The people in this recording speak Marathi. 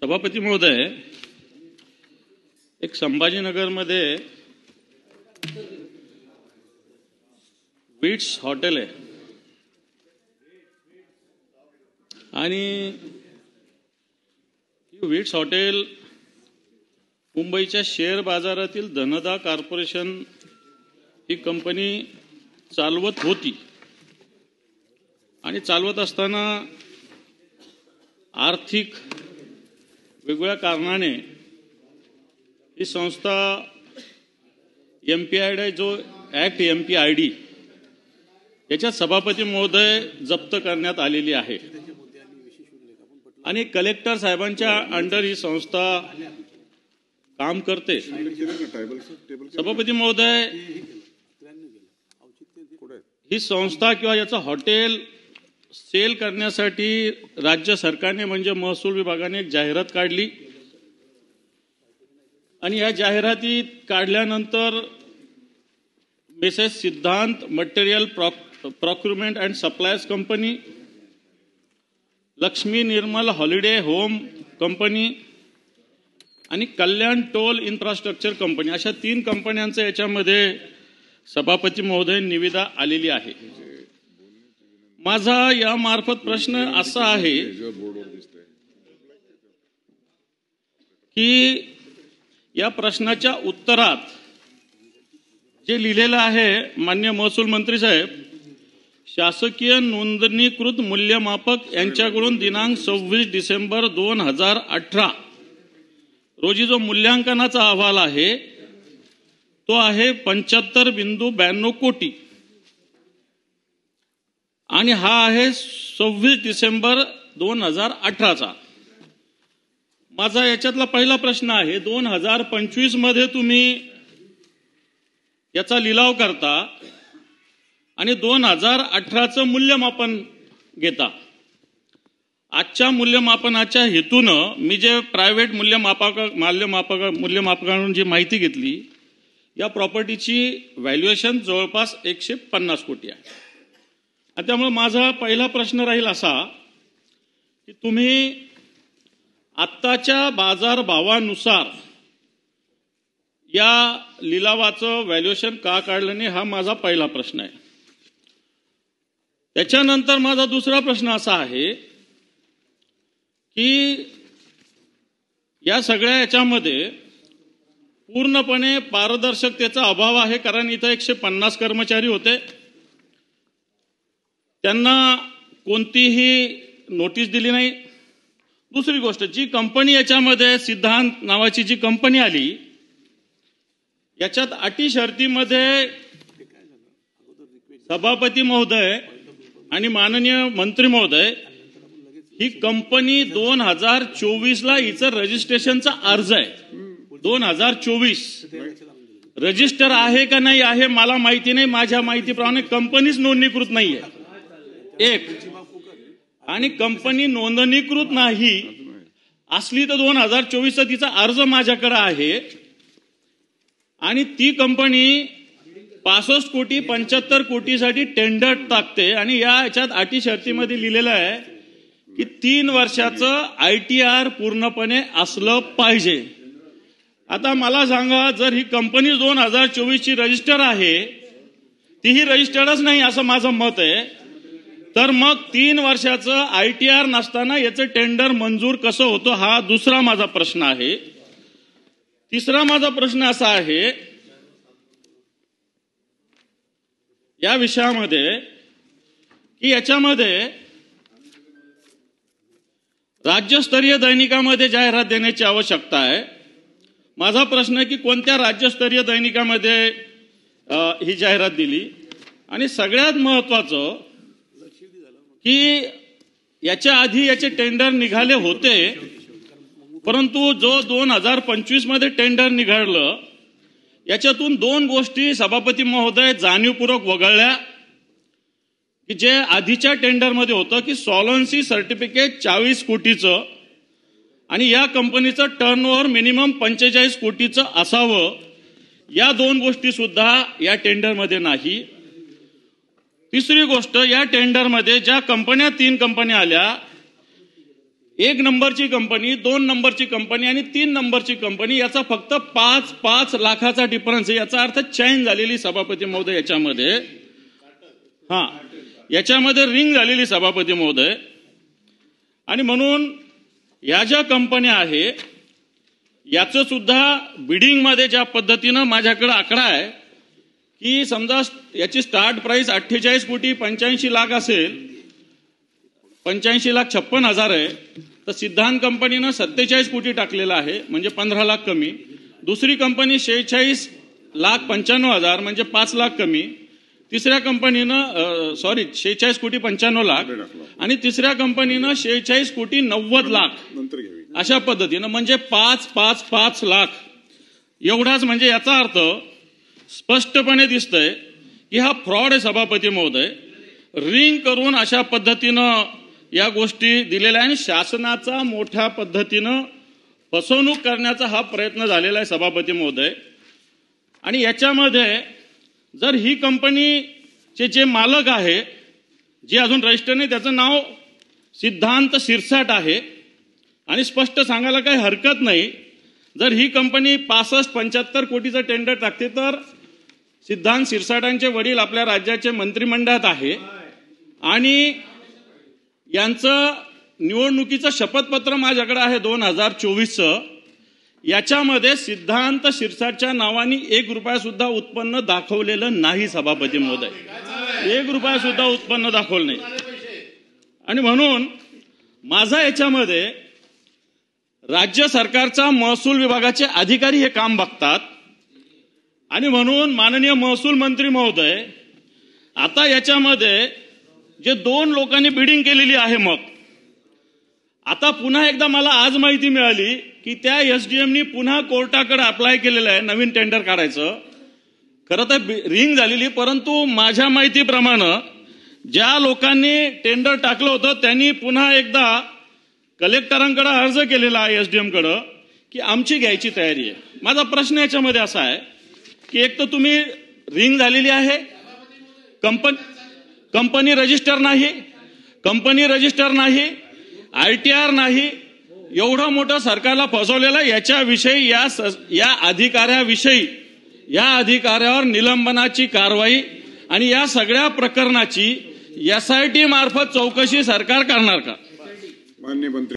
सभापती महोदय, एक संभाजीनगरमध्ये विट्स हॉटेल आहे आणि विट्स हॉटेल मुंबईच्या शेअर बाजारातील धनदा कॉर्पोरेशन ही कंपनी चालवत होती आणि चालवत असताना आर्थिक वेगवेगळ्या कारणाने ही संस्था MPID जो ऍक्ट MPID याच्यात सभापती महोदय जप्त करण्यात आलेली आहे आणि कलेक्टर साहेबांच्या अंडर ही संस्था काम करते। सभापती महोदय, ही संस्था किंवा याचं हॉटेल सेल करण्यासाठी राज्य सरकारने म्हणजे महसूल विभागाने एक जाहिरात काढली आणि या जाहिरातीत काढल्यानंतर मिसेस सिद्धांत material procurement and suppliers company, Lakshmi Nirmal holiday home company आणि कल्याण टोल इन्फ्रास्ट्रक्चर कंपनी अशा 3 कंपन्यांचं याच्यामध्ये सभापती महोदय निविदा आलेली आहे। माझा या मार्फत प्रश्न असा आहे की या प्रश्नाच्या उत्तरात जे लिहिलेलं आहे, माननीय महसूल मंत्री साहेब, शासकीय नोंदणीकृत मूल्यमापक यांच्याकडून दिनांक 26 डिसेंबर 2018 रोजी जो मूल्यांकनाचा अहवाल आहे तो आहे 75.92 कोटी आणि हा आहे 26 डिसेंबर 2018चा। माझा याच्यातला पहिला प्रश्न आहे, 2025 मध्ये तुम्ही याचा लिलाव करता आणि 2018चं मूल्यमापन घेता। आजच्या मूल्यमापनाच्या हेतूनं मी जे प्रायव्हेट मूल्यमापकांकडून जी माहिती घेतली, या प्रॉपर्टीची व्हॅल्युएशन जवळपास 150 कोटी आहे। त्यामुळे माझा पहिला प्रश्न राहील असा की तुम्ही आत्ताच्या बाजार भावानुसार या लिलावाचं व्हॅल्युएशन का काढलं नाही, हा माझा पहिला प्रश्न आहे। त्याच्यानंतर माझा दुसरा प्रश्न असा आहे की या सगळ्या याच्यामध्ये पूर्णपणे पारदर्शकतेचा अभाव आहे, कारण इथं 150 कर्मचारी होते, त्यांना कोणतीही नोटीस दिली नाही। दुसरी गोष्ट, जी कंपनी याच्यामध्ये सिद्धांत नावाची जी कंपनी आली, याच्यात अटी शर्तीमध्ये सभापती महोदय आणि माननीय मंत्री महोदय, ही कंपनी 2024 ला हिचं रजिस्ट्रेशनचा अर्ज आहे। 2024 रजिस्टर आहे का नाही आहे मला माहिती नाही, माझ्या माहितीप्रमाणे कंपनीच नोंदणीकृत नाहीये एक, आणि कंपनी नोंदणीकृत नाही असली तर 2024चा तिचा अर्ज माझ्याकडे आहे आणि ती कंपनी 65 कोटी 75 कोटीसाठी टेंडर टाकते आणि याच्यात अटी शर्तीमध्ये लिहिलेलं आहे की 3 वर्षाचं ITR पूर्णपणे असलं पाहिजे। आता मला सांगा, जर ही कंपनी 2024 ची रजिस्टर आहे, तीही रजिस्टर्डच नाही असं माझं मत आहे, तर मग 3 वर्षाचं ITR नसताना याचं टेंडर मंजूर कसं होतं, हा दुसरा माझा प्रश्न आहे। तिसरा माझा प्रश्न असा आहे, या विषयामध्ये की याच्यामध्ये राज्यस्तरीय दैनिकामध्ये जाहिरात देण्याची आवश्यकता आहे। माझा प्रश्न आहे की कोणत्या राज्यस्तरीय दैनिकामध्ये ही जाहिरात दिली, आणि सगळ्यात महत्वाचं की याच्या आधी याचे टेंडर निघाले होते, परंतु जो 2025 मध्ये टेंडर निघालं, याच्यातून 2 गोष्टी सभापती महोदय जाणीवपूर्वक वगळल्या की जे आधीच्या टेंडरमध्ये होतं की सॉलन्सी सर्टिफिकेट 40 कोटीचं आणि या कंपनीचं टर्नओव्हर मिनिमम 45 कोटीचं असावं, या 2 गोष्टी सुद्धा या टेंडरमध्ये नाही। तिसरी गोष्ट, या टेंडरमध्ये ज्या कंपन्या 3 कंपन्या आल्या, 1 नंबरची कंपनी, 2 नंबरची कंपनी आणि 3 नंबरची कंपनी याचा फक्त 5 लाखाचा डिफरन्स आहे. याचा अर्थ चैन झालेली सभापती महोदय याच्यामध्ये. याच्यामध्ये रिंग झालेली सभापती महोदय. आणि म्हणून या ज्या कंपन्या आहे याचं सुद्धा बिडिंग मध्ये ज्या पद्धतीनं माझ्याकडे आकडा आहे की समजा याची स्टार्ट प्राइस 48 कोटी 85 लाख असेल, 85,56,000 आहे, तर सिद्धांत कंपनीनं 47 कोटी टाकलेला आहे म्हणजे 15 लाख कमी. दुसरी कंपनी 46,95,000 म्हणजे 5 लाख कमी. तिसऱ्या कंपनीनं 46 कोटी 95 लाख आणि तिसऱ्या कंपनीनं 46 कोटी 90 लाख अशा पद्धतीनं म्हणजे 5 लाख एवढाच. म्हणजे याचा अर्थ स्पष्टपणे दिसतंय की हा फ्रॉड आहे सभापती महोदय. रिंग करून अशा पद्धतीनं या गोष्टी दिलेल्या आणि शासनाचा मोठ्या पद्धतीनं फसवणूक करण्याचा हा प्रयत्न झालेला आहे सभापती महोदय. आणि याच्यामध्ये जर ही कंपनीचे जे मालक आहे जे अजून रजिस्टर नाही त्याचं नाव सिद्धांत शिरसाट आहे आणि स्पष्ट सांगायला काही हरकत नाही. जर ही कंपनी 65-75 कोटीचं टेंडर टाकते तर सिद्धांत शिरसाटांचे वडील आपल्या राज्याचे मंत्रिमंडळात आहे आणि यांचं निवडणुकीचं शपथपत्र माझ्याकडे आहे 2024चं. याच्यामध्ये सिद्धांत शिरसाटच्या नावाने 1 रुपया सुद्धा उत्पन्न दाखवलेलं नाही सभापती महोदय. 1 रुपया सुद्धा उत्पन्न दाखवलं नाही. आणि म्हणून माझा याच्यामध्ये राज्य सरकारचा महसूल विभागाचे अधिकारी हे काम बघतात आणि म्हणून माननीय महसूल मंत्री महोदय आता याच्यामध्ये जे 2 लोकांनी बिडिंग केलेली आहे, मग आता पुन्हा एकदा मला आज माहिती मिळाली की त्या एसडीएमनी पुन्हा कोर्टाकडे अप्लाय केलेलं आहे नवीन टेंडर काढायचं. खरं तर रिंग झालेली, परंतु माझ्या माहितीप्रमाणे ज्या लोकांनी टेंडर टाकलं होतं त्यांनी पुन्हा एकदा कलेक्टरांकडे अर्ज केलेला आहे एसडीएमकडे की आमची घ्यायची तयारी आहे. माझा प्रश्न याच्यामध्ये असा आहे की एक तर तुम्ही रिंग झालेली आहे, कंपनी रजिस्टर नाही, ITR नाही, एवढं मोठं सरकारला फसवलेलं. याच्याविषयी या अधिकाऱ्यावर निलंबनाची कारवाई आणि या सगळ्या प्रकरणाची SIT मार्फत चौकशी सरकार करणार का? माननीय मंत्री